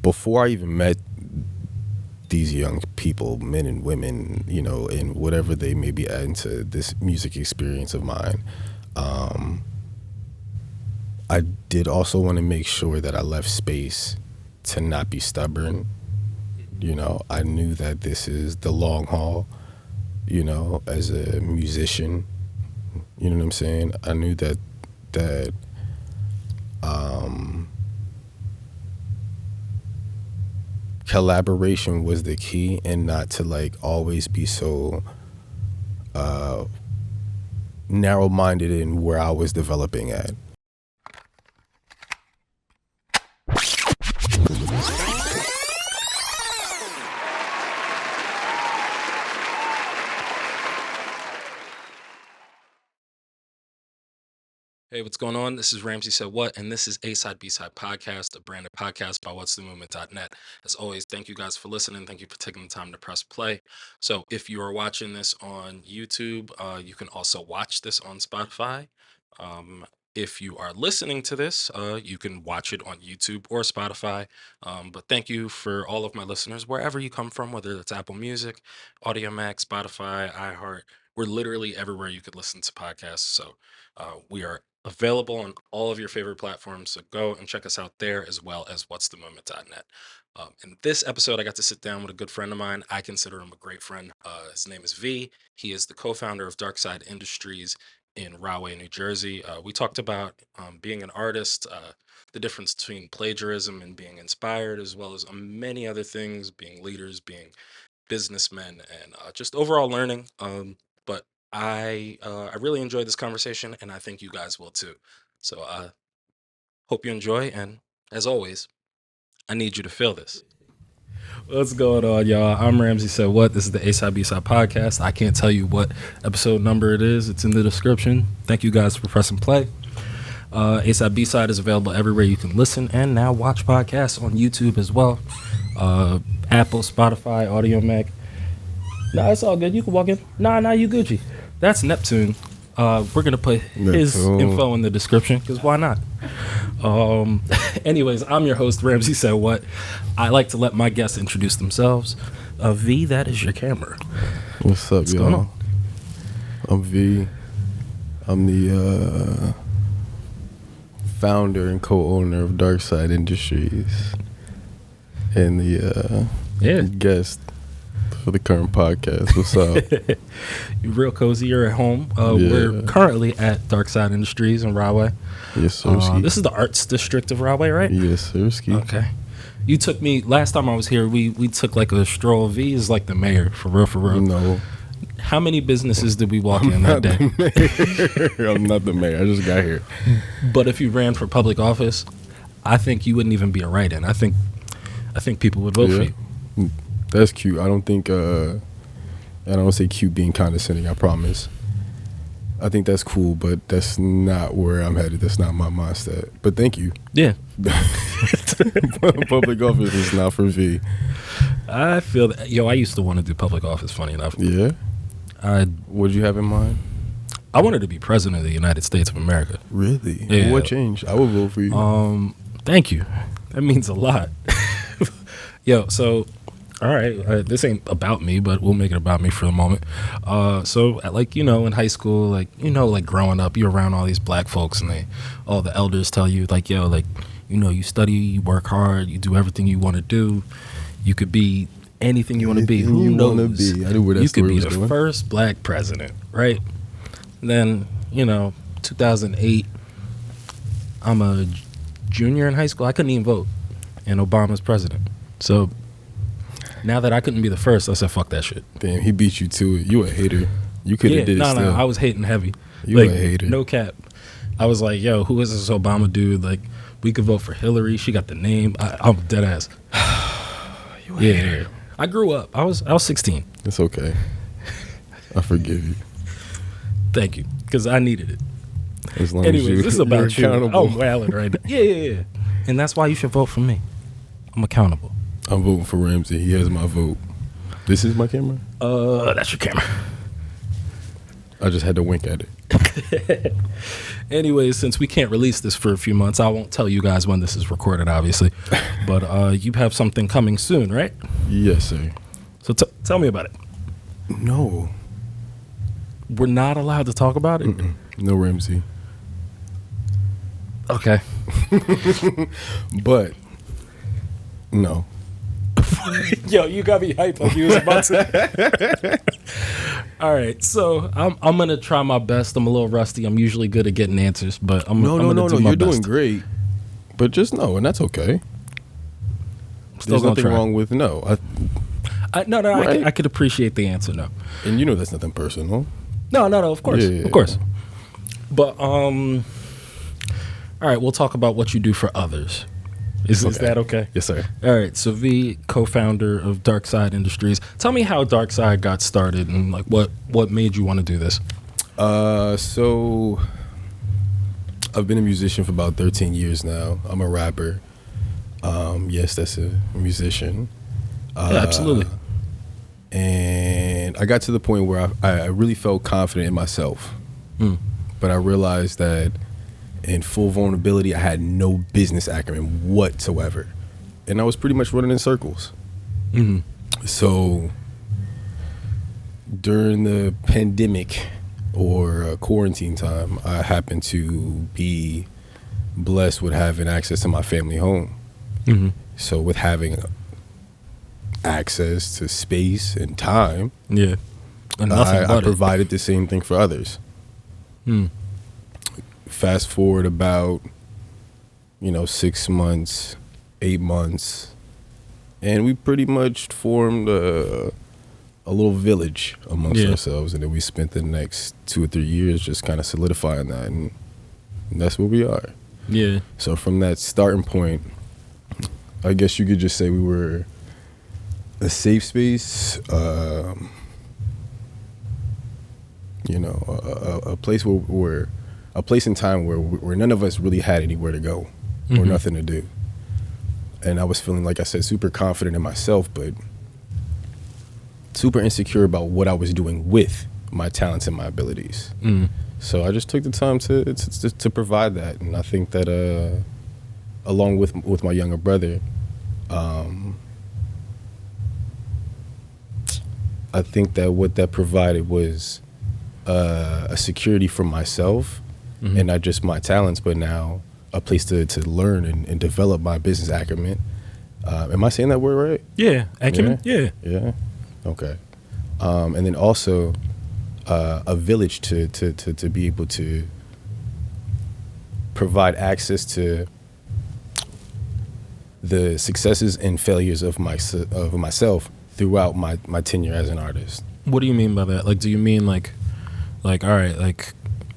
before I even met these young people, men and women, you know, and whatever they may be adding to this music experience of mine, I did also want to make sure that I left space to not be stubborn. You know, I knew that this is the long haul, you know, as a musician. You know what I'm saying? I knew that collaboration was the key, and not to like always be so narrow-minded in where I was developing at. Hey, what's going on? This is Ramsey Said What, and this is A-Side B-Side Podcast, a branded podcast by what'sthemovement.net. As always, thank you guys for listening. Thank you for taking the time to press play. So if you are watching this on YouTube, you can also watch this on Spotify. If you are listening to this, you can watch it on YouTube or Spotify. But thank you for all of my listeners, wherever you come from, whether it's Apple Music, Audio Mac, Spotify, iHeart. We're literally everywhere you could listen to podcasts. So we are available on all of your favorite platforms. So go and check us out there, as well as what'sthemovement.net. In this episode, I got to sit down with a good friend of mine. I consider him a great friend. His name is V. He is the co-founder of Darkside Industries in Rahway, New Jersey. We talked about being an artist, the difference between plagiarism and being inspired, as well as many other things, being leaders, being businessmen, and just overall learning. But I really enjoyed this conversation, and I think you guys will too. So hope you enjoy, and as always, I need you to feel this. What's going on, y'all? I'm Ramsey Said What. This is the A-Side B-Side Podcast. I can't tell you what episode number it is. It's in the description. Thank you guys for pressing play. A-Side B-Side is available everywhere you can listen and now watch podcasts on YouTube as well. Apple, Spotify, Audio Mac. Nah, it's all good. You can walk in. Nah, you Gucci. That's Neptune. We're going to put his info in the description, because why not? Anyways, I'm your host, Ramsey Said What. I like to let my guests introduce themselves. V, that is your camera. What's up, y'all? Going on? I'm V. I'm the founder and co-owner of Darkside Industries, and the guest for the current podcast. What's up? You're real cozy. You're at home. We're currently at Darkside Industries in Rahway. Yes, sir. This is the arts district of Rahway, right? Yes, sir. Okay. You took me, last time I was here, we took like a stroll. V is like the mayor, for real. No. How many businesses did we walk in that day? I'm not the mayor. I just got here. But if you ran for public office, I think you wouldn't even be a write-in. I think people would vote for you. That's cute. I don't think, I don't say cute being condescending, I promise. I think that's cool, but that's not where I'm headed. That's not my mindset. But thank you. Yeah. Public office is not for V. I feel that. I used to want to do public office, funny enough. Yeah? What did you have in mind? I wanted to be president of the United States of America. Really? Yeah. What changed? I would vote for you. Thank you. That means a lot. So... All right, this ain't about me, but we'll make it about me for the moment. So, in high school, like growing up, you're around all these black folks, and all the elders tell you, you study, you work hard, you do everything you want to do. You could be anything you want to be. Who knows? I knew where that you could be was the going. first black president, right? Then, 2008, I'm a junior in high school. I couldn't even vote, and Obama's president. So... now that I couldn't be the first, I said, fuck that shit. Damn, he beat you to it. You a hater. You could have did it still. No, I was hating heavy. You a hater. No cap. I was like, yo, who is this Obama dude? Like, we could vote for Hillary. She got the name. I'm dead ass. You a hater. I grew up. I was 16. It's okay. I forgive you. Thank you, because I needed it. As long Anyways, as you, this is about you. accountable. I'm wailing right now. Yeah. And that's why you should vote for me. I'm accountable. I'm voting for Ramsey. He has my vote. This is my camera? That's your camera. I just had to wink at it. Anyways, since we can't release this for a few months, I won't tell you guys when this is recorded, obviously. But you have something coming soon, right? Yes, sir. So tell me about it. No. We're not allowed to talk about it? No Ramsey. Okay. But, no. Yo, you got me hyped like you was about to. All right, so I'm gonna try my best. I'm a little rusty. I'm usually good at getting answers, but I'm No. do my You're best. doing great. But just no, and that's okay. Still There's gonna nothing try. wrong with no. No. Right? I could appreciate the answer. No. And you know that's nothing personal. No. Of course, Yeah. of course. But all right, we'll talk about what you do for others. Is that okay? Yes, sir. All right, so V, co-founder of Darkside Industries. Tell me how Darkside got started and like what made you want to do this. So I've been a musician for about 13 years now. I'm a rapper. Yes, that's a musician. Yeah, absolutely. And I got to the point where I really felt confident in myself. But I realized that in full vulnerability, I had no business acumen whatsoever. And I was pretty much running in circles. So during the pandemic or quarantine time, I happened to be blessed with having access to my family home. So with having access to space and time, Yeah, and nothing I but provided the same thing for others. Fast forward about 6 months, 8 months, and we pretty much formed a little village amongst ourselves, and then we spent the next 2 or 3 years just kind of solidifying that, and that's where we are. Yeah. So from that starting point, I guess you could just say we were a safe space, a place where a place in time where none of us really had anywhere to go or nothing to do. And I was feeling, like I said, super confident in myself, but super insecure about what I was doing with my talents and my abilities. So I just took the time to provide that. And I think that along with my younger brother, I think that what that provided was a security for myself, and not just my talents, but now a place to learn and develop my business acumen. Am I saying that word right? Yeah. Acumen? Yeah. Yeah. Okay. And then also a village to be able to provide access to the successes and failures of myself throughout my tenure as an artist. What do you mean by that? Like, do you mean like, all right, like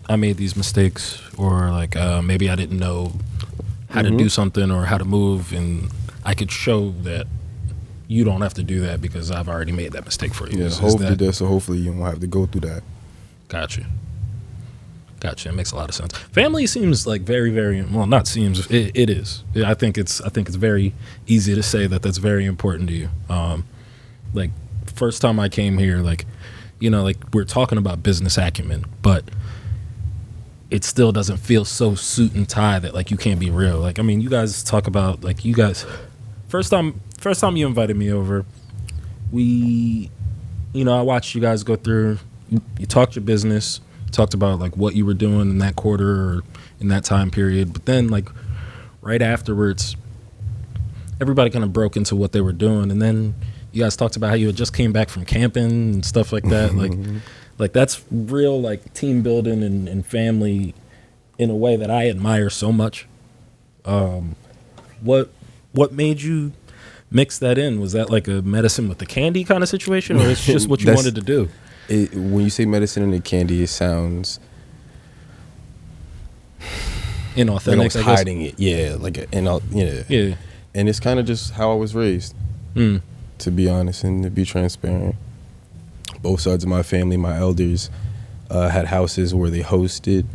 I made these mistakes, or like maybe I didn't know how to do something or how to move, and I could show that you don't have to do that because I've already made that mistake for you. Yeah, so hopefully you don't have to go through that. Gotcha. It makes a lot of sense. Family seems like very, very well. Not seems. It is. I think it's very easy to say that that's very important to you. Like first time I came here, like we're talking about business acumen, but it still doesn't feel so suit and tie that like you can't be real. Like I mean, you guys talk about like you guys. First time you invited me over, I watched you guys go through. You talked your business. Talked about like what you were doing in that quarter or in that time period, but then like right afterwards everybody kind of broke into what they were doing, and then you guys talked about how you had just came back from camping and stuff like that. like that's real like team building and family in a way that I admire so much. What made you mix that in? Was that like a medicine with the candy kind of situation, or it's just what you wanted to do? When you say medicine and the candy, it sounds inauthentic. Like I was hiding it, yeah. Yeah. And it's kind of just how I was raised, to be honest and to be transparent. Both sides of my family, my elders, had houses where they hosted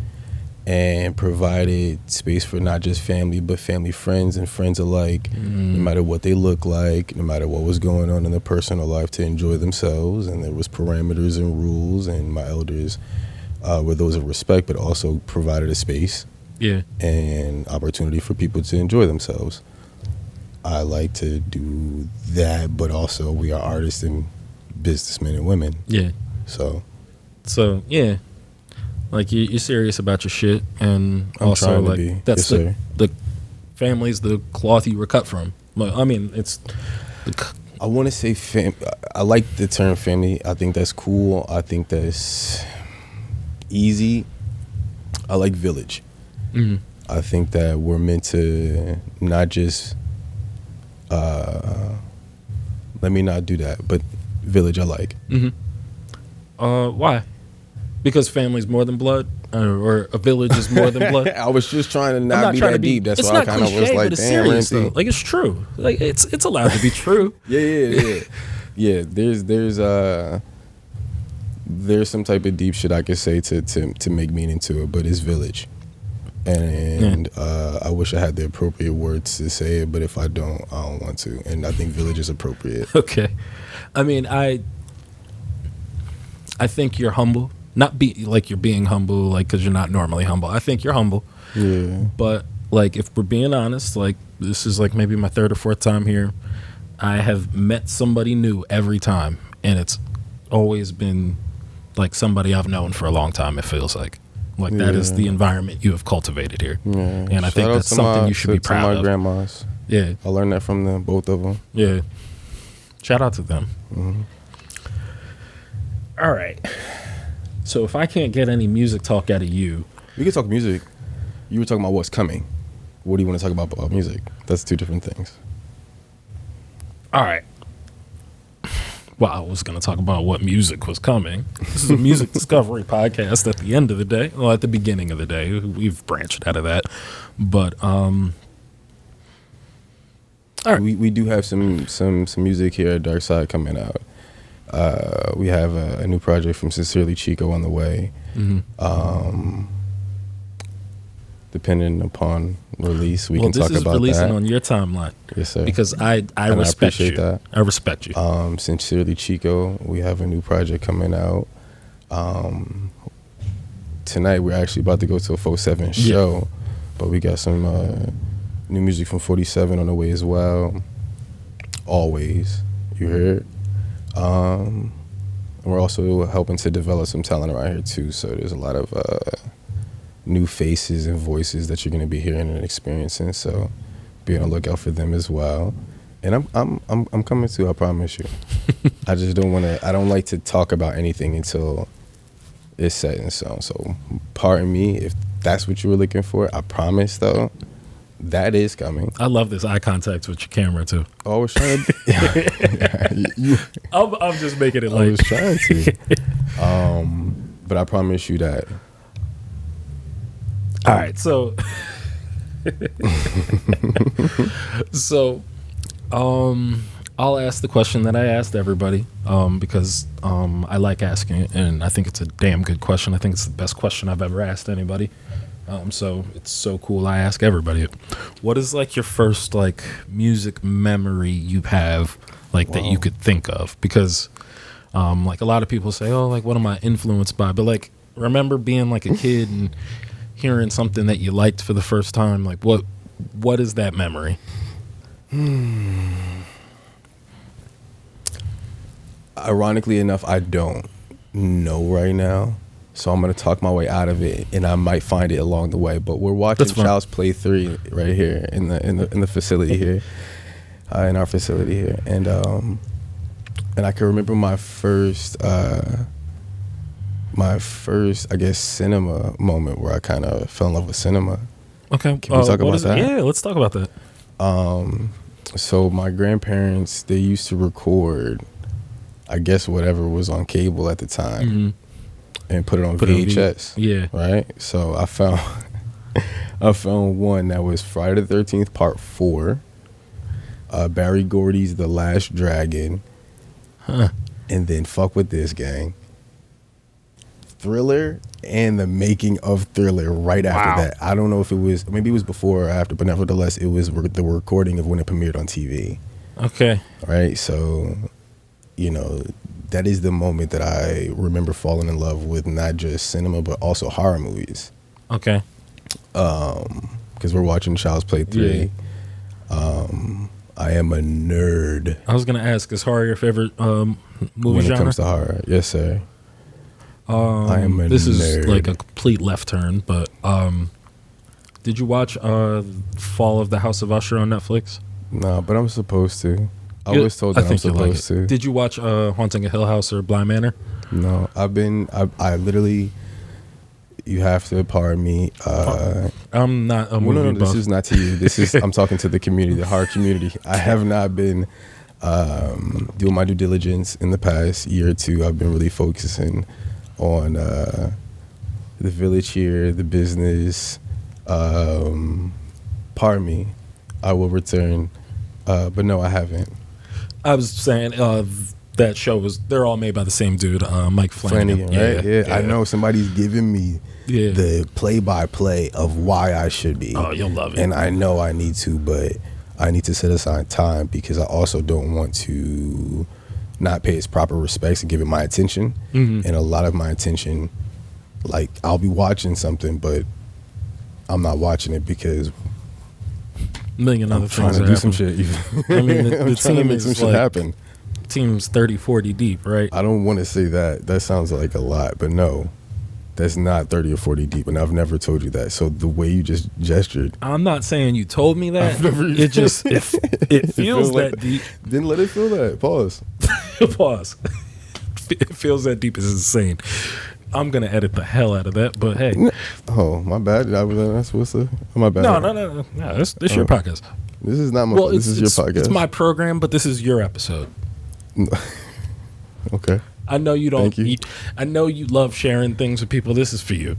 and provided space for not just family, but family friends and friends alike, no matter what they look like, no matter what was going on in their personal life, to enjoy themselves. And there was parameters and rules, and my elders where those of respect, but also provided a space and opportunity for people to enjoy themselves. I like to do that, but also we are artists and businessmen and women. Yeah. So yeah, like you're serious about your shit, and I'm also trying to like be. that's Yes, the family's the cloth you were cut from. Like, I mean, it's. I want to say I like the term family. I think that's cool. I think that's easy. I like village. Mm-hmm. I think that we're meant to not just let me not do that, but village I like. Mm-hmm. Why? Because family's more than blood, or a village is more than blood. I was just trying to not be that deep. That's why I kind of was like, damn, Ramsey. Like, it's true. Like, it's allowed to be true. Yeah. There's some type of deep shit I could say to make meaning to it, but it's village. And I wish I had the appropriate words to say it, but if I don't want to. And I think village is appropriate. Okay. I mean, I think you're humble. Not like you're being humble, like, because you're not normally humble. I think you're humble. Yeah. But, like, if we're being honest, like, this is, like, maybe my third or fourth time here. I have met somebody new every time. And it's always been, like, somebody I've known for a long time, it feels like. Like, that is the environment you have cultivated here. Yeah. And I think that's something you should be proud of. To my grandmas. Yeah. I learned that from them, both of them. Yeah. Shout out to them. Mm-hmm. All right. So if I can't get any music talk out of you. We can talk music. You were talking about what's coming. What do you want to talk about music? That's two different things. All right. Well, I was going to talk about what music was coming. This is a music discovery podcast at the end of the day. Well, at the beginning of the day. We've branched out of that. But, all right. We do have some music here at Darkside coming out. We have a new project from Sincerely Chico on the way. Mm-hmm. Depending upon release, we can talk about that. This is releasing on your timeline. Yes, sir. Because I respect you. That. I respect you. Sincerely Chico, we have a new project coming out. Tonight, we're actually about to go to a 4/7 show, but we got some new music from 47 on the way as well. Always, you heard. And we're also helping to develop some talent around here too. So there's a lot of new faces and voices that you're going to be hearing and experiencing. So be on the lookout for them as well. And I'm coming too. I promise you. I just don't want to. I don't like to talk about anything until it's set in stone. So pardon me if that's what you were looking for. I promise though. That is coming. I love this eye contact with your camera too. I was trying to. I'm just making it like. I was trying to. But I promise you that. All right, so. I'll ask the question that I asked everybody because I like asking it, and I think it's a damn good question. I think it's the best question I've ever asked anybody. So it's so cool. I ask everybody it. What is like your first like music memory you have like that you could think of? Because like a lot of people say, oh, like what am I influenced by? But like remember being like a kid and hearing something that you liked for the first time. Like what is that memory? Ironically enough, I don't know right now. So I'm gonna talk my way out of it, and I might find it along the way. But we're watching Child's Play 3 right here in the facility here, in our facility here, and I can remember my first I guess cinema moment where I kind of fell in love with cinema. Okay, can we talk about that? Yeah, let's talk about that. So my grandparents, they used to record, I guess whatever was on cable at the time. Mm-hmm. And put it on VHS. Yeah. Right? So I found one that was Friday the 13th Part 4, Barry Gordy's The Last Dragon, and then fuck with this, gang, Thriller and the making of Thriller right after that. I don't know if it was, maybe it was before or after, but nevertheless, it was the recording of when it premiered on TV. Okay. Right? So, you know, that is the moment that I remember falling in love with not just cinema but also horror movies. Okay. Because we're watching Child's Play 3. Yeah. I am a nerd. I was gonna ask, is horror your favorite movie when genre? it comes to horror? Yes, sir. I am a This nerd. is like a complete left turn, but did you watch Fall of the House of Usher on Netflix? No, but I'm supposed to. I was told that I'm supposed to. Did you watch Haunting a Hill House or Bly Manor? No, I literally, you have to pardon me. I'm not a movie buff. This is not to you. This is, I'm talking to the community, the horror community. I have not been doing my due diligence in the past year or two. I've been really focusing on the village here, the business. Pardon me. I will return. But no, I haven't. I was saying that show they're all made by the same dude, Mike Flanagan. Right? Yeah, I know somebody's giving me the play-by-play of why I should be. Oh, you'll love it. And I know I need to, but I need to set aside time because I also don't want to not pay its proper respects and give it my attention. Mm-hmm. And a lot of my attention, like I'll be watching something, but I'm not watching it because million other trying things to do some shit. I mean, the trying to team make is some shit like, happen. Team's 30, 40 deep, right? I don't want to say that. That sounds like a lot, but no, that's not 30 or 40 deep, and I've never told you that. So the way you just gestured, I'm not saying you told me that. It just it feels that like, deep. Then let it feel that. Pause. Pause. It feels that deep is insane. I'm gonna edit the hell out of that, but hey. Oh, my bad. That's what's the. My bad. No. This your podcast. This is not my. Well, this is your podcast. It's my program, but this is your episode. Okay. I know you don't. Thank you. I know you love sharing things with people. This is for you.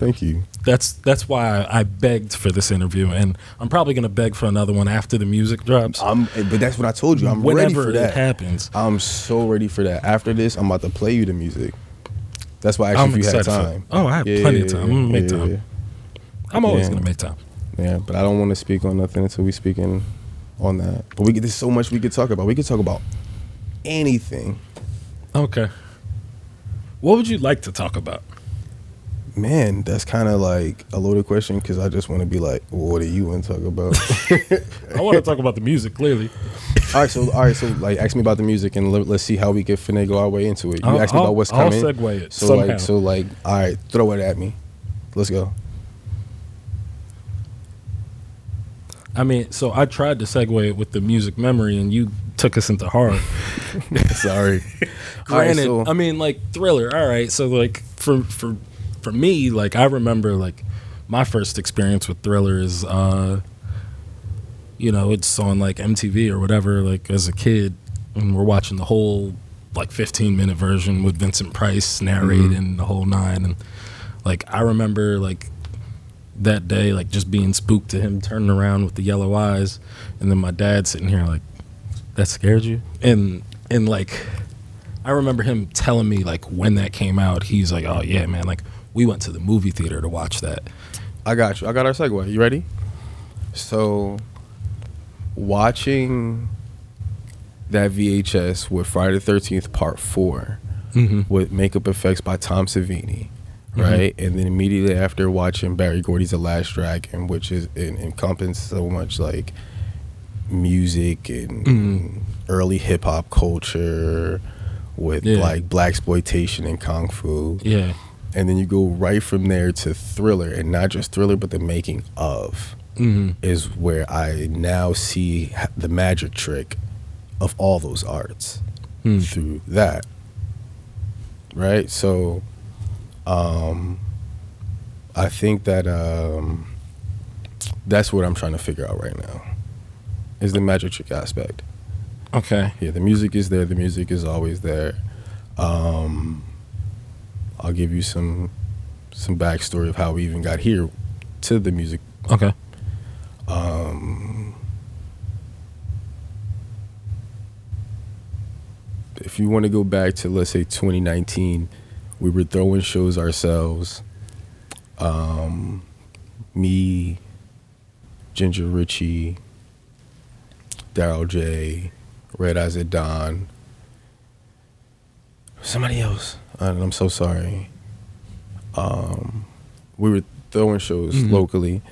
Thank you. That's why I begged for this interview, and I'm probably gonna beg for another one after the music drops. But that's what I told you. I'm Whenever ready for that. It happens. I'm so ready for that. After this, I'm about to play you the music. That's why I asked if you had time. I have plenty of time. I'm gonna make time. I'm always gonna make time. Yeah, but I don't want to speak on nothing until we speaking on that. But there's so much we could talk about. We could talk about anything. Okay. What would you like to talk about? Man, that's kind of like a loaded question because I just want to be like, well, what do you want to talk about? I want to talk about the music, clearly. All right, so like, ask me about the music and let's see how we can finagle our way into it. You ask me about what's coming. I'll segue it. So somehow. like, all right, throw it at me. Let's go. I mean, so I tried to segue it with the music memory, and you took us into horror. Sorry. Granted, I mean, like Thriller. All right, so like for me, like I remember like my first experience with Thriller is, it's on like MTV or whatever. Like as a kid, and we're watching the whole like 15-minute version with Vincent Price narrating the whole nine, and like I remember like that day, like just being spooked to him turning around with the yellow eyes, and then my dad sitting here like, that scared you? And like, I remember him telling me like when that came out, he's like, oh yeah, man, like we went to the movie theater to watch that. I got you. I got our segue. You ready? So, watching that VHS with Friday the 13th Part 4 with makeup effects by Tom Savini. Right, and then immediately after watching Barry Gordy's The Last Dragon, which is encompasses so much like music and early hip hop culture with like blaxploitation and kung fu. Yeah, and then you go right from there to Thriller, and not just Thriller, but the making of is where I now see the magic trick of all those arts through that. Right, so. I think that that's what I'm trying to figure out right now is the magic trick aspect. Okay. Yeah, the music is there. The music is always there. I'll give you some backstory of how we even got here to the music. Okay. If you want to go back to, let's say, 2019, we were throwing shows ourselves. Me, Ginger Richie, Daryl J, Red Eyes at Dawn, somebody else. And I'm so sorry. We were throwing shows locally,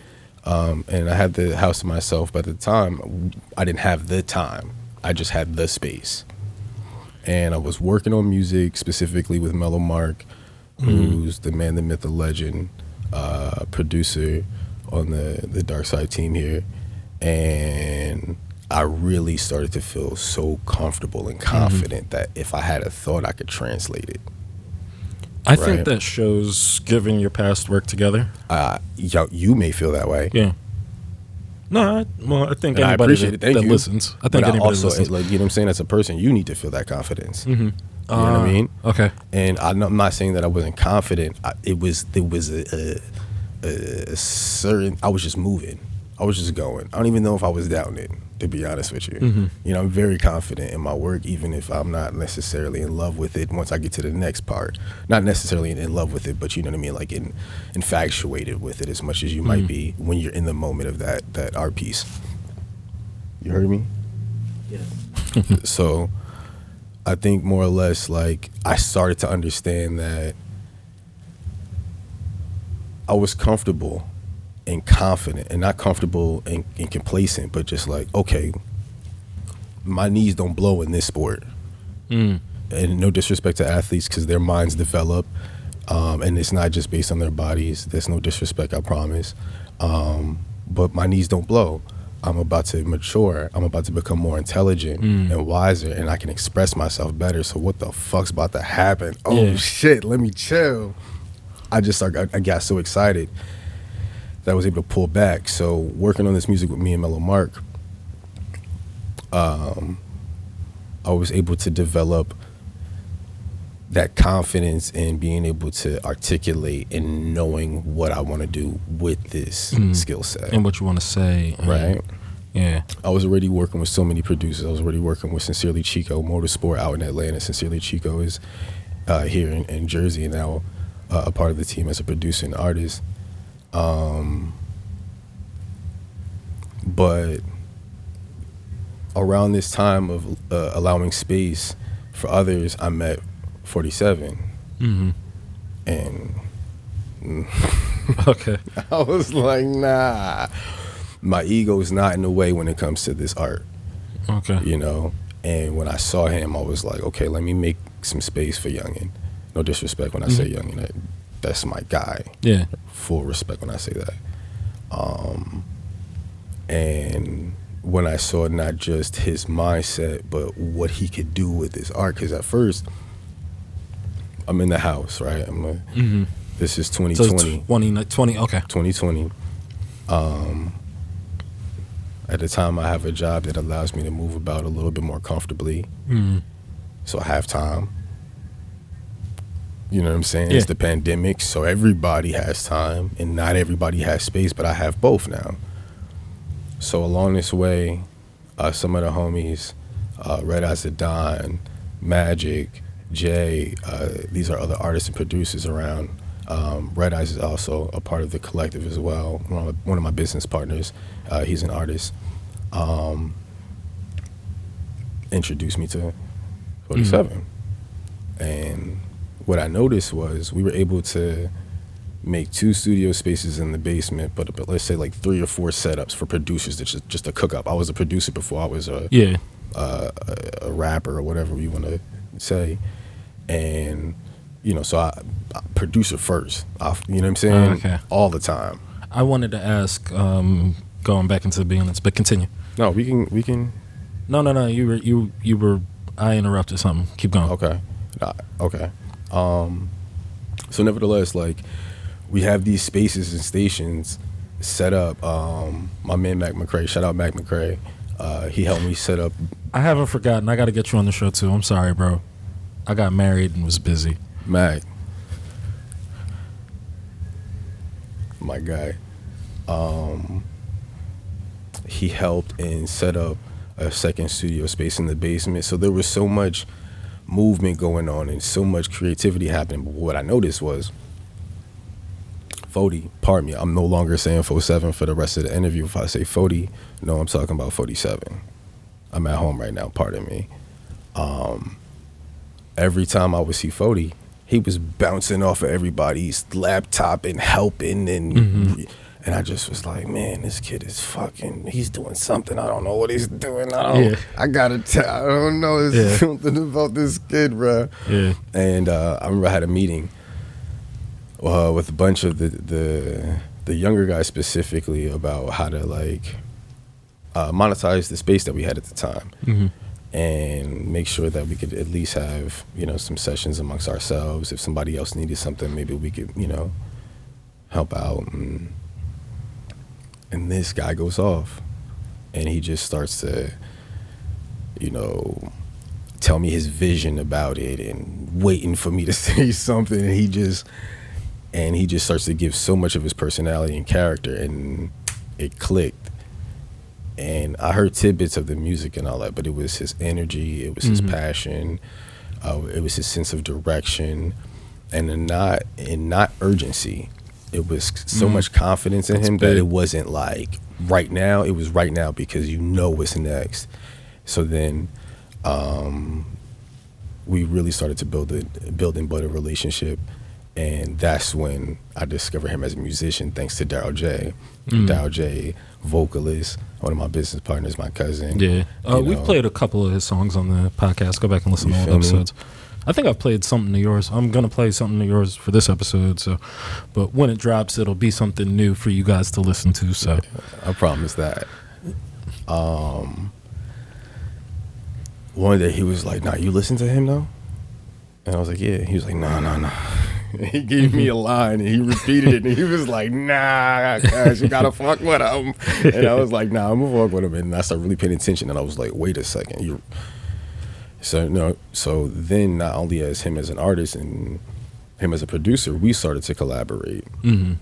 and I had the house to myself. But at the time, I didn't have the time. I just had the space. And I was working on music, specifically with Mellow Mark, who's the man, the myth, the legend, producer on the Darkside team here. And I really started to feel so comfortable and confident that if I had a thought, I could translate it. I think that shows given your past work together. You may feel that way. Yeah. No, I think And anybody I appreciate that listens. I think but anybody also, listens. like, you know what I'm saying? As a person, you need to feel that confidence. You know what I mean? Okay. And I'm not saying that I wasn't confident. There was a certain. I was just moving. I was just going. I don't even know if I was doubting it, to be honest with you. You know, I'm very confident in my work, even if I'm not necessarily in love with it. Once I get to the next part, not necessarily in love with it, but you know what I mean, like infatuated with it as much as you might be when you're in the moment of that art piece. You heard me? Yeah. So I think more or less, like, I started to understand that I was comfortable and confident, and not comfortable and complacent, but just like, okay, my knees don't blow in this sport. And no disrespect to athletes, because their minds develop, and it's not just based on their bodies. There's no disrespect, I promise. But my knees don't blow. I'm about to mature. I'm about to become more intelligent and wiser, and I can express myself better. So what the fuck's about to happen? Oh shit, let me chill. I got so excited that I was able to pull back. So working on this music with me and Mellow Mark, I was able to develop that confidence in being able to articulate and knowing what I want to do with this skill set. And what you want to say. Right? Yeah. I was already working with so many producers. I was already working with Sincerely Chico, Motorsport out in Atlanta. Sincerely Chico is here in Jersey, and now a part of the team as a producer and artist. But around this time of allowing space for others, I met 47. And Okay. I was like, nah, my ego is not in the way when it comes to this art. Okay. You know? And when I saw him, I was like, okay, let me make some space for Youngin. No disrespect when I say Youngin. That's my guy. Yeah. Full respect when I say that. And when I saw not just his mindset, but what he could do with his art, because at first, I'm in the house, right? This is 2020. So it's 2020, okay. 2020. At the time, I have a job that allows me to move about a little bit more comfortably. So I have time. You know what I'm saying? Yeah. It's the pandemic, so everybody has time, and not everybody has space, but I have both now. So along this way, some of the homies, Red Eyes of Don, Magic, Jay, these are other artists and producers around. Red Eyes is also a part of the collective as well. One of my business partners, he's an artist, introduced me to 47. And what I noticed was we were able to make 2 studio spaces in the basement, but let's say like 3 or 4 setups for producers to just to cook up. I was a producer before I was a rapper or whatever you want to say. And, you know, so I producer first, you know what I'm saying? Okay. All the time. I wanted to ask, going back into the beginnings, but continue. No, we can. No. You were. I interrupted something. Keep going. Okay. Okay. So nevertheless, like, we have these spaces and stations set up. My man Mac McCray, shout out Mac McCray. He helped me set up. I haven't forgotten. I got to get you on the show too. I'm sorry, bro. I got married and was busy. Mac, my guy. He helped and set up a second studio space in the basement. So there was so much movement going on and so much creativity happening. But what I noticed was 40, pardon me, I'm no longer saying 47 for the rest of the interview. If I say 40, no, I'm talking about 47. I'm at home right now, pardon me. every time I would see Fody, he was bouncing off of everybody's laptop and helping, and I just was like, man, this kid is he's doing something. I don't know what he's doing. I don't know. There's something about this kid, bruh. Yeah. And I remember I had a meeting with a bunch of the younger guys specifically about how to like monetize the space that we had at the time. And make sure that we could at least have, some sessions amongst ourselves. If somebody else needed something, maybe we could, help out. And this guy goes off and he just starts to, tell me his vision about it and waiting for me to say something. And he just starts to give so much of his personality and character, and it clicked. And I heard tidbits of the music and all that, but it was his energy, it was his passion, it was his sense of direction, and not urgency. It was so much confidence in him that it wasn't like right now. It was right now because what's next. So then we really started to build a relationship. And that's when I discovered him as a musician, thanks to Daryl J. Daryl J, vocalist, one of my business partners, my cousin. Yeah. We've played a couple of his songs on the podcast. Go back and listen to old episodes. I think I've played something of yours. I'm going to play something of yours for this episode. But when it drops, it'll be something new for you guys to listen to. So I promise that. One day he was like, nah, you listen to him though? And I was like, yeah. He was like, no. He gave me a line and he repeated it and he was like, nah, guys, you gotta fuck with him. And I was like, nah, I'm gonna fuck with him. And I started really paying attention and I was like, wait a second. So then not only as him as an artist and him as a producer, we started to collaborate. And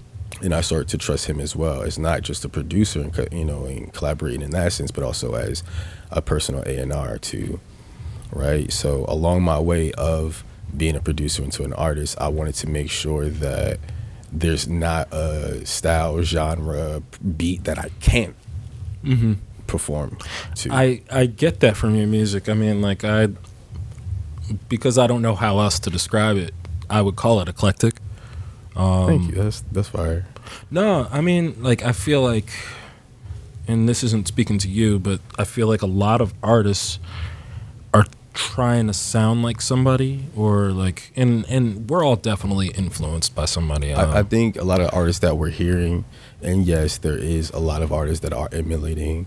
I started to trust him as well. It's not just a producer and collaborating in that sense, but also as a personal A&R too, right? So along my way of being a producer into an artist, I wanted to make sure that there's not a style, genre, beat that I can't perform to. I get that from your music. I mean, like because I don't know how else to describe it, I would call it eclectic. Thank you. That's fire. No, I mean, like I feel like, and this isn't speaking to you, but I feel like a lot of artists are trying to sound like somebody, or like, and we're all definitely influenced by somebody. I think a lot of artists that we're hearing, and yes, there is a lot of artists that are emulating,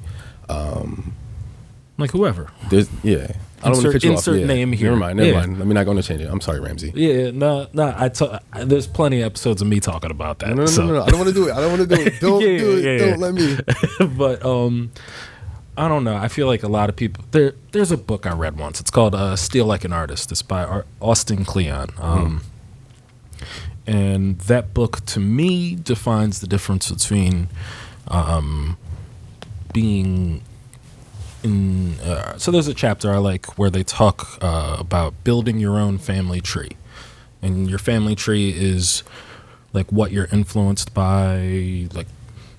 like whoever. I don't want to cut you off. Insert name here. Never mind. Let me not going to change it. I'm sorry, Ramsey. Yeah, no. There's plenty of episodes of me talking about that. No. I don't want to do it. Don't do it. Don't let me. But I don't know. I feel like a lot of people. There's a book I read once. It's called "Steal Like an Artist." It's by Austin Kleon. And that book, to me, defines the difference between being in. So there's a chapter I like where they talk about building your own family tree, and your family tree is like what you're influenced by, like.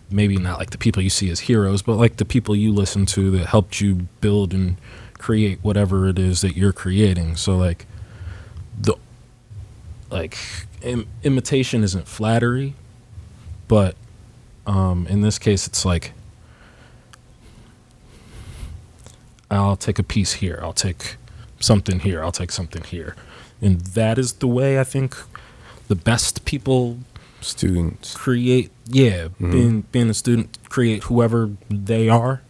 Maybe not like the people you see as heroes, but like the people you listen to that helped you build and create whatever it is that you're creating. So like imitation isn't flattery, but in this case it's like, I'll take a piece here, I'll take something here, I'll take something here. And that is the way I think the best people students create, being a student, create whoever they are,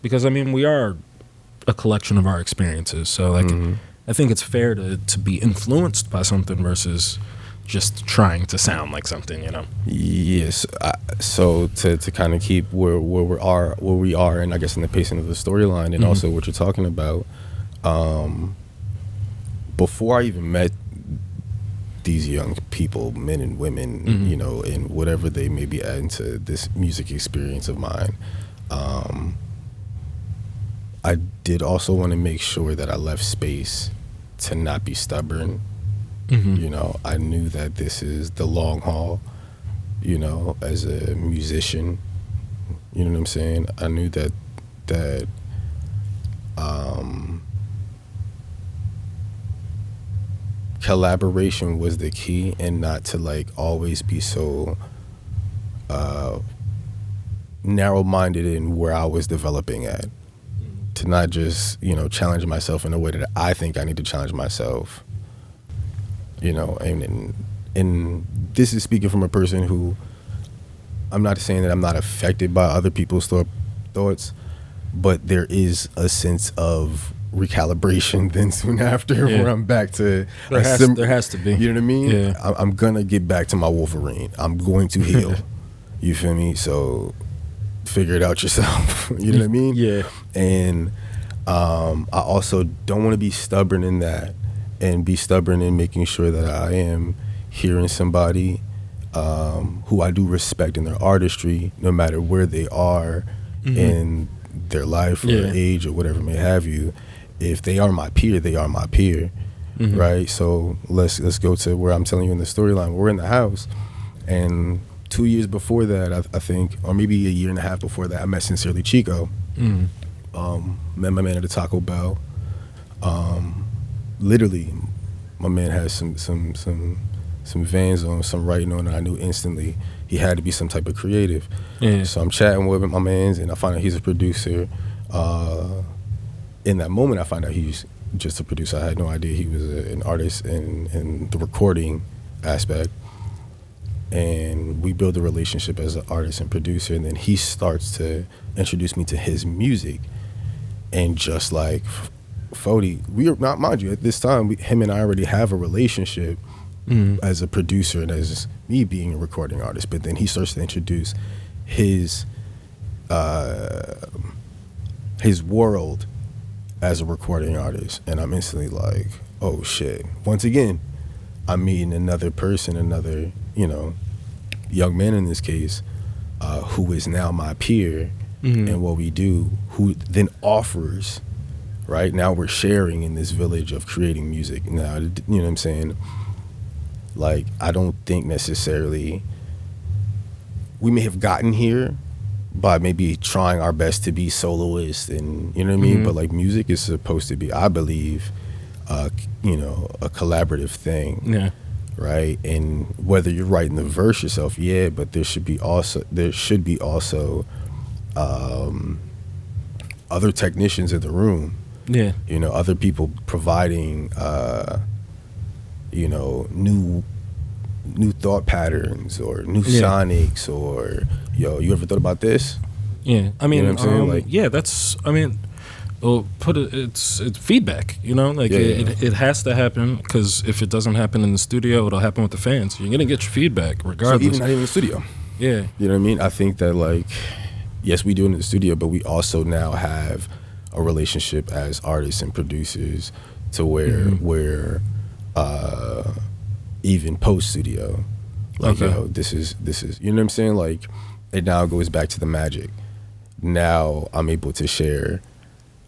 because I mean we are a collection of our experiences, so like I think it's fair to be influenced by something versus just trying to sound like something, Yes. So to kind of keep where we are, and I guess in the pacing of the storyline, and also what you're talking about, before I even met these young people, men and women, and whatever they may be adding to this music experience of mine, I did also want to make sure that I left space to not be stubborn. I knew that this is the long haul, as a musician, you know what I'm saying? I knew that collaboration was the key, and not to like always be so narrow-minded in where I was developing at. To not just, challenge myself in a way that I think I need to challenge myself. And this is speaking from a person who, I'm not saying that I'm not affected by other people's thoughts, but there is a sense of recalibration then soon after where I'm back to there has to be. You know what I mean? Yeah. I'm gonna get back to my Wolverine. I'm going to heal. You feel me? So figure it out yourself. You know what I mean? Yeah. And I also don't want to be stubborn in that, and be stubborn in making sure that I am hearing somebody who I do respect in their artistry, no matter where they are in their life or age or whatever may have you. If they are my peer, they are my peer, right? So let's go to where I'm telling you in the storyline. We're in the house, and 2 years before that, I think, or maybe a year and a half before that, I met Sincerely Chico. Met my man at the Taco Bell. Literally, my man has some Vans on, some writing on, and I knew instantly he had to be some type of creative. Yeah. So I'm chatting with my mans, and I find out he's a producer. In that moment, I find out he's just a producer. I had no idea he was an artist in the recording aspect. And we build a relationship as an artist and producer, and then he starts to introduce me to his music. And just like Fody, we are not, mind you, at this time, him and I already have a relationship as a producer and as me being a recording artist. But then he starts to introduce his world as a recording artist, and I'm instantly like, oh shit. Once again, I'm meeting another person, another, young man in this case, who is now my peer in what we do, who then offers, right? Now we're sharing in this village of creating music. Now, you know what I'm saying? Like, I don't think necessarily we may have gotten here by maybe trying our best to be soloists, and you know what I mean? But like, music is supposed to be, I believe, a collaborative thing. Yeah. Right? And whether you're writing the verse yourself, but there should be also other technicians in the room. Yeah. Other people providing new thought patterns or new sonics, or you ever thought about this? Yeah. I mean, you know what I'm saying? Like, that's, I mean, well, it's feedback, it has to happen, because if it doesn't happen in the studio, it'll happen with the fans. You're gonna get your feedback regardless. So even not even in the studio. Yeah. You know what I mean? I think that, like, yes, we do it in the studio, but we also now have a relationship as artists and producers to where even post studio, like, this is you know what I'm saying? Like, it now goes back to the magic. Now I'm able to share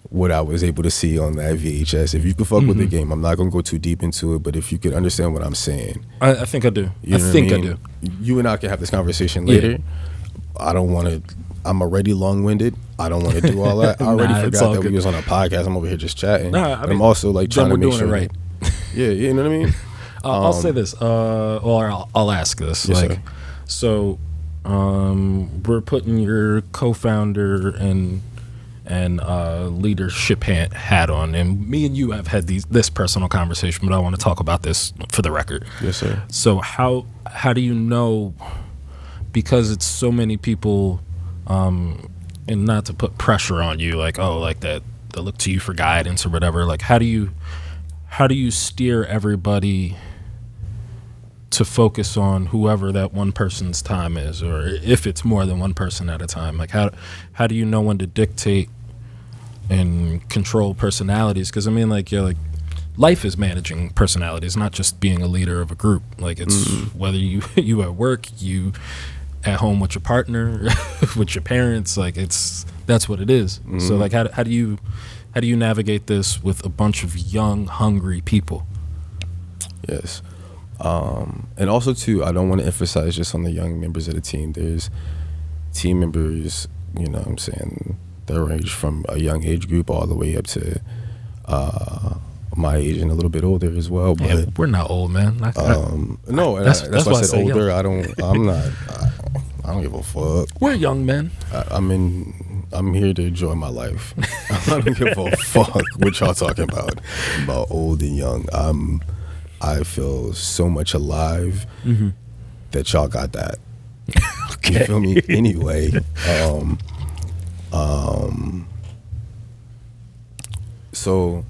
what I was able to see on that VHS. If you could fuck with the game, I'm not gonna go too deep into it, but if you could understand what I'm saying, I think I do. I do. You and I can have this conversation later. Yeah. I don't want to. I'm already long-winded. I don't want to do all that. I already forgot that we was on a podcast. I'm over here just chatting. I'm also like trying to make sure. We're doing it right. Yeah, you know what I mean. I'll say this. Or I'll ask this. Yes, like, sir. So, we're putting your co-founder and leadership hat on, and me and you have had this personal conversation, but I want to talk about this for the record. Yes, sir. So how do you know, because it's so many people, and not to put pressure on you, like, like that they look to you for guidance or whatever, like, how do you steer everybody to focus on whoever that one person's time is, or if it's more than one person at a time? Like, how do you know when to dictate and control personalities? Because I mean, like, life is managing personalities, not just being a leader of a group. Like, it's whether you at work, you at home with your partner, with your parents, like, that's what it is. So like, how do you navigate this with a bunch of young, hungry people? Yes. And also too, I don't want to emphasize just on the young members of the team. There's team members, you know what I'm saying, that range from a young age group all the way up to my age and a little bit older as well. But Yeah, we're not old, man. no, that's that's why I said young. older. I don't give a fuck. We're young men. I'm here to enjoy my life. I don't give a fuck what y'all talking about old and young. I feel so much alive that y'all got that. Okay. You feel me? Anyway, so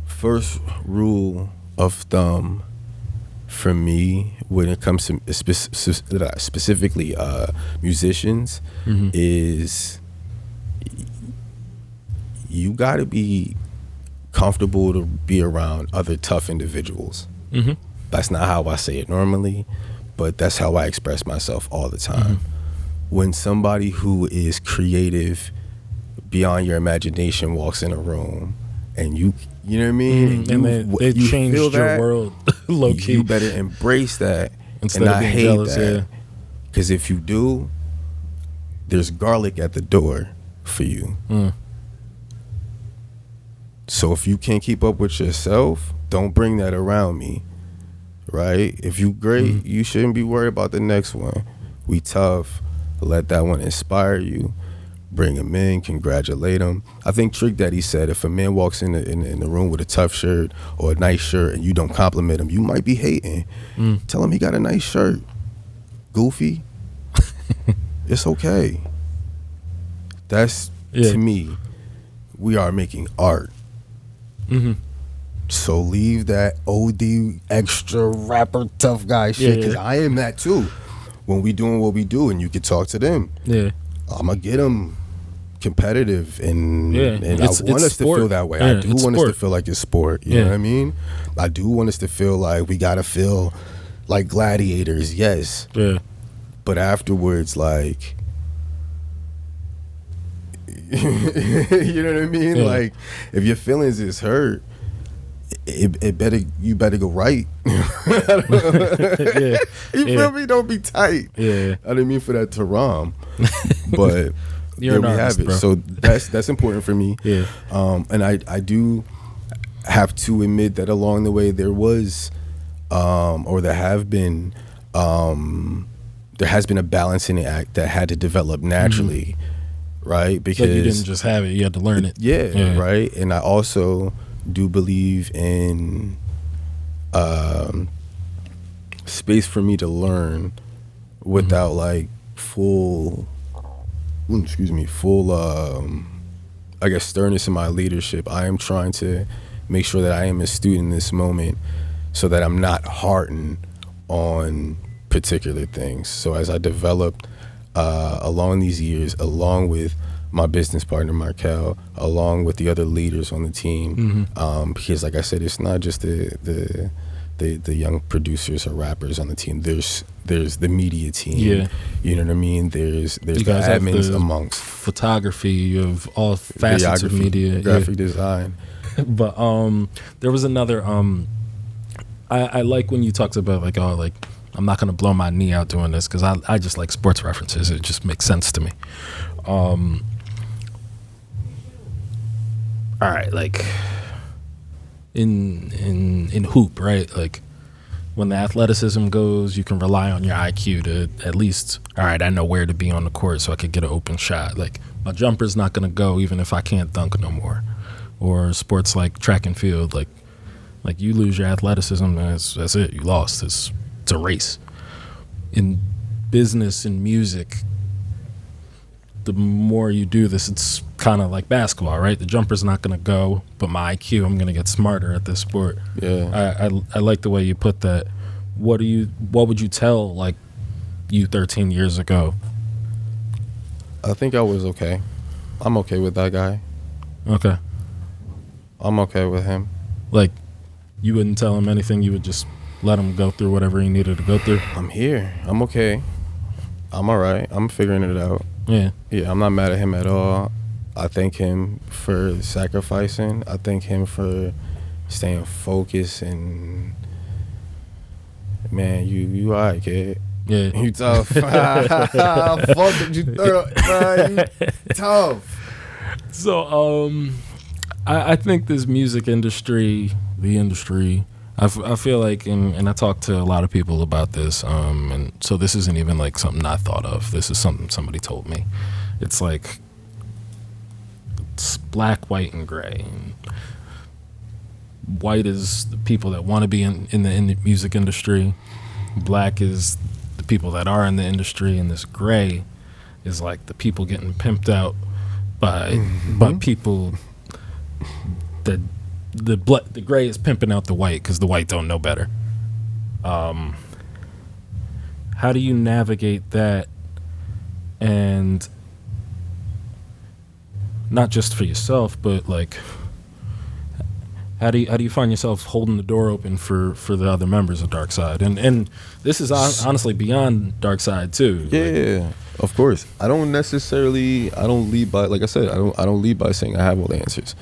first rule of thumb for me when it comes to specifically musicians is you got to be comfortable to be around other tough individuals. That's not how I say it normally, but that's how I express myself all the time. When somebody who is creative beyond your imagination walks in a room and you know what I mean? And they changed feel your that, world low key. You better embrace that Instead and of not being hate jealous, that. Because if you do, there's garlic at the door for you. So if you can't keep up with yourself, don't bring that around me, right? If you great, you shouldn't be worried about the next one. We tough. Let that one inspire you. Bring him in, congratulate him. I think Trick Daddy said if a man walks in the room with a tough shirt or a nice shirt and you don't compliment him, you might be hating. Tell him he got a nice shirt. Goofy. It's okay. That's, to me, we are making art. So leave that OD extra rapper tough guy shit, because I am that too. When we doing what we do and you can talk to them, I'm going to get them competitive and I want us to feel that way. I do want us to feel like it's sport. You know what I mean? I do want us to feel like we got to feel like gladiators, yes. But afterwards, like, you know what I mean? Like, if your feelings is hurt, you better go right. You feel me? Don't be tight. I didn't mean for that to rhyme, but there we have it. Bro. So that's important for me. And I do have to admit that along the way there was, or there has been a balancing act that had to develop naturally, right? Because you didn't just have it; you had to learn it. Right. And I also do believe in space for me to learn without like full I guess sternness in my leadership. I am trying to make sure that I am astute in this moment so that I'm not hardened on particular things. So as I developed along these years, along with my business partner Markel, along with the other leaders on the team, because like I said, it's not just the young producers or rappers on the team. There's the media team. You know what I mean? There's the admins amongst photography of all facets of media, graphic design. But there was another. I like when you talked about like, oh, like I'm not gonna blow my knee out doing this because I just like sports references. It just makes sense to me. All right, like in hoop, right? Like when the athleticism goes, you can rely on your IQ to at least, all right, I know where to be on the court so I could get an open shot. Like my jumper's not gonna go even if I can't dunk no more. Or sports like track and field, like you lose your athleticism, that's it. You lost. It's a race. In business and music, the more you do this, it's kind of like basketball, right? The jumper's not going to go, but my IQ, I'm going to get smarter at this sport. I like the way you put that. What would you tell like you 13 years ago? I think I was okay. I'm okay with that guy. Okay. I'm okay with him. Like, you wouldn't tell him anything. You would just let him go through whatever he needed to go through. I'm here. I'm okay. I'm all right. I'm figuring it out. Yeah, I'm not mad at him at all. I thank him for sacrificing. I thank him for staying focused. And man, you all right, kid. Yeah. You tough. Fuck it, you tough. So, I think this music industry, the industry, I feel like, and I talked to a lot of people about this, and so this isn't even like something I thought of. This is something somebody told me. It's like it's black, white, and gray. And white is the people that want to be in the music industry. Black is the people that are in the industry, and this gray is like the people getting pimped out by people that the gray is pimping out the white because the white don't know better. How do you navigate that, and not just for yourself, but like how do you find yourself holding the door open for the other members of Darkside? And this is honestly beyond Darkside too. Yeah, of course. I don't lead by, like I said, I don't lead by saying I have all the answers.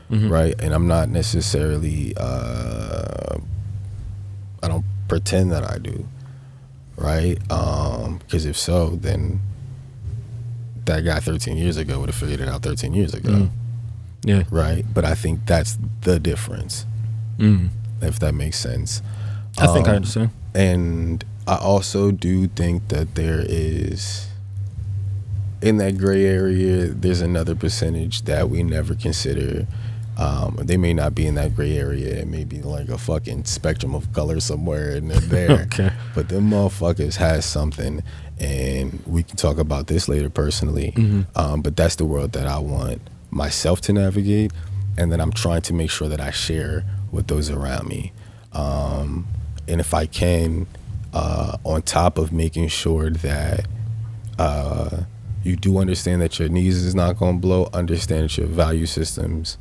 Right, and I'm not necessarily I don't pretend that I do, right? Because if so, then that guy 13 years ago would have figured it out 13 years ago. Yeah, right. But I think that's the difference, if that makes sense. I think I understand. And I also do think that there is, in that gray area, there's another percentage that we never consider. They may not be in that gray area. It may be like a fucking spectrum of color somewhere and they're there. Okay. But them motherfuckers has something, and we can talk about this later personally. But that's the world that I want myself to navigate, and then I'm trying to make sure that I share with those around me. And if I can, on top of making sure that you do understand that your knees is not going to blow, understand that your value systems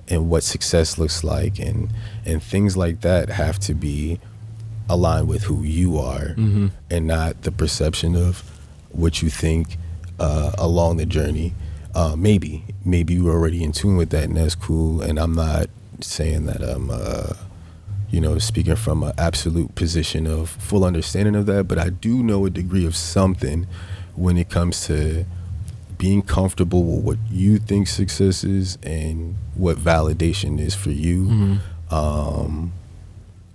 and what success looks like and things like that have to be aligned with who you are, and not the perception of what you think along the journey. Maybe you're already in tune with that, and that's cool. And I'm not saying that I'm speaking from an absolute position of full understanding of that, but I do know a degree of something when it comes to being comfortable with what you think success is and what validation is for you.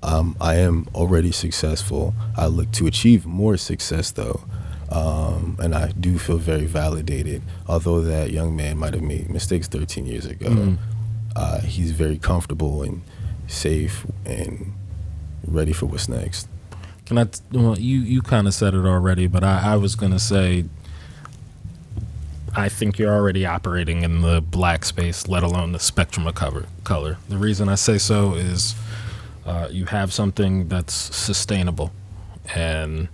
I am already successful. I look to achieve more success though, and I do feel very validated. Although that young man might have made mistakes 13 years ago, he's very comfortable and safe and ready for what's next. You kind of said it already, but I was going to say, I think you're already operating in the black space, let alone the spectrum of color. The reason I say so is you have something that's sustainable. And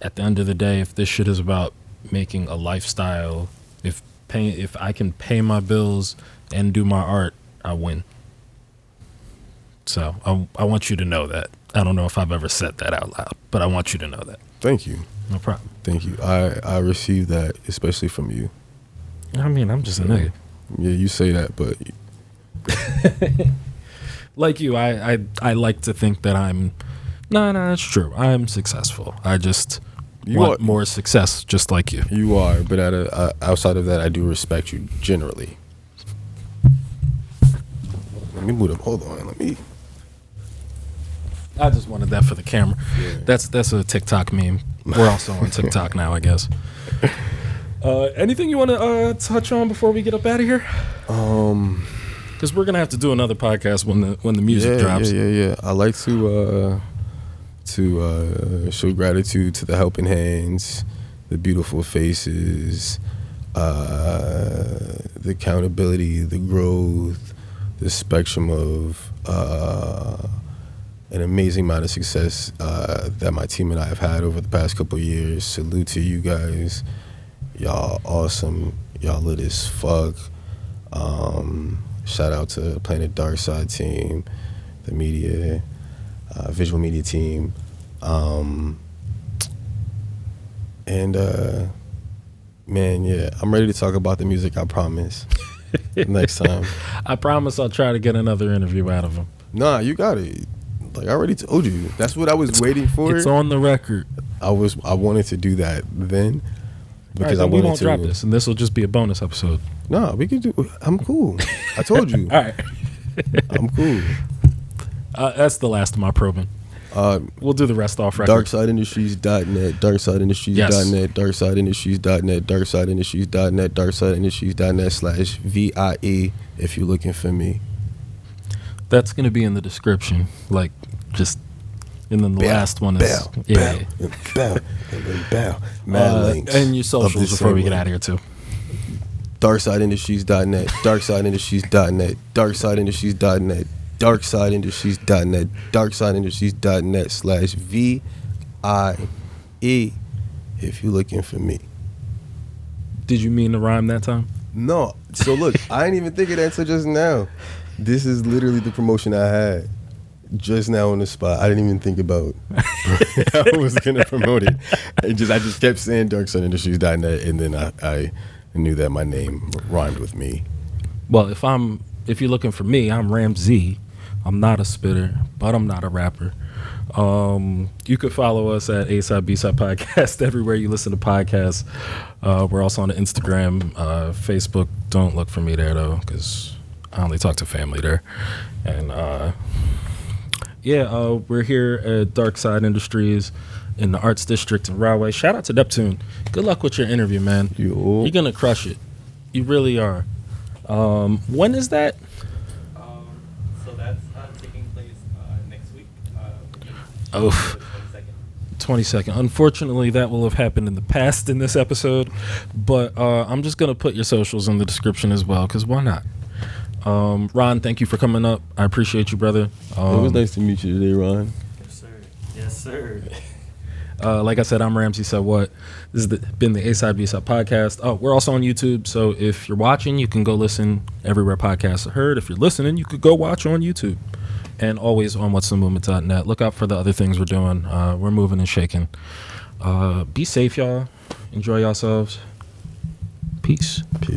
at the end of the day, if this shit is about making a lifestyle, if I can pay my bills and do my art, I win. So I want you to know that. I don't know if I've ever said that out loud, but I want you to know that. Thank you. No problem. Thank you. I received that, especially from you. I mean, I'm just a nigga. Yeah, you say that, but like you, I like to think that I'm. No, it's true. I'm successful. I just want more success, just like you. You are, but outside of that, I do respect you generally. Let me move them. Hold on. Let me. I just wanted that for the camera. Yeah. That's a TikTok meme. We're also on TikTok now, I guess. Anything you want to touch on before we get up out of here? Because we're gonna have to do another podcast when the music drops. Yeah. I like to show gratitude to the helping hands, the beautiful faces, the accountability, the growth, the spectrum of an amazing amount of success that my team and I have had over the past couple of years. Salute to you guys. Y'all awesome. Y'all lit as fuck. Shout out to Planet Darkside team, the media, visual media team. Man, yeah, I'm ready to talk about the music, I promise. Next time. I promise I'll try to get another interview out of him. Nah, you got it. Like I already told you, that's what I was waiting for. It's on the record. I wanted to do that then because right, I wanted we won't to drop this, and this will just be a bonus episode. No, we could do. I'm cool. I told you. All right. I'm cool. That's the last of my probing. We'll do the rest off record. DarksideIndustries.net, DarksideIndustries.net, DarksideIndustries.net, DarksideIndustries.net, DarksideIndustries.net/VIE if you're looking for me. That's going to be in the description. Like, just. And then the last one is. Bow, and then bow. Mad links. And your socials before we get out of here, too. DarksideIndustries.net, DarksideIndustries.net, DarksideIndustries.net, DarksideIndustries.net, DarksideIndustries.net/VIE if you're looking for me. Did you mean to rhyme that time? No. So look, I didn't even think of that until just now. This is literally the promotion I had just now on the spot. I didn't even think about how I was gonna promote it. I just kept saying DarksideIndustries.net, and then I knew that my name rhymed with me. Well, if you're looking for me, I'm Ramsey. I'm not a spitter, but I'm not a rapper. You could follow us at A-Side B-Side Podcast everywhere you listen to podcasts. We're also on the Instagram, Facebook. Don't look for me there, though, because I only talk to family there. And, we're here at Darkside Industries in the Arts District in Rahway. Shout out to Neptune. Good luck with your interview, man. You're going to crush it. You really are. When is that? So that's taking place next week. 22nd. Unfortunately, that will have happened in the past in this episode, but I'm just going to put your socials in the description as well, because why not? Ron, thank you for coming up. I appreciate you, brother. It was nice to meet you today, Ron. Yes, sir. Like I said, I'm Ramsey Said What. This has been the A-Side B-Side Podcast. Oh, we're also on YouTube, so if you're watching, you can go listen everywhere podcasts are heard. If you're listening, you could go watch on YouTube. And always on whatsthemovement.net. Look out for the other things we're doing. We're moving and shaking. Be safe, y'all. Enjoy yourselves. Peace. Peace.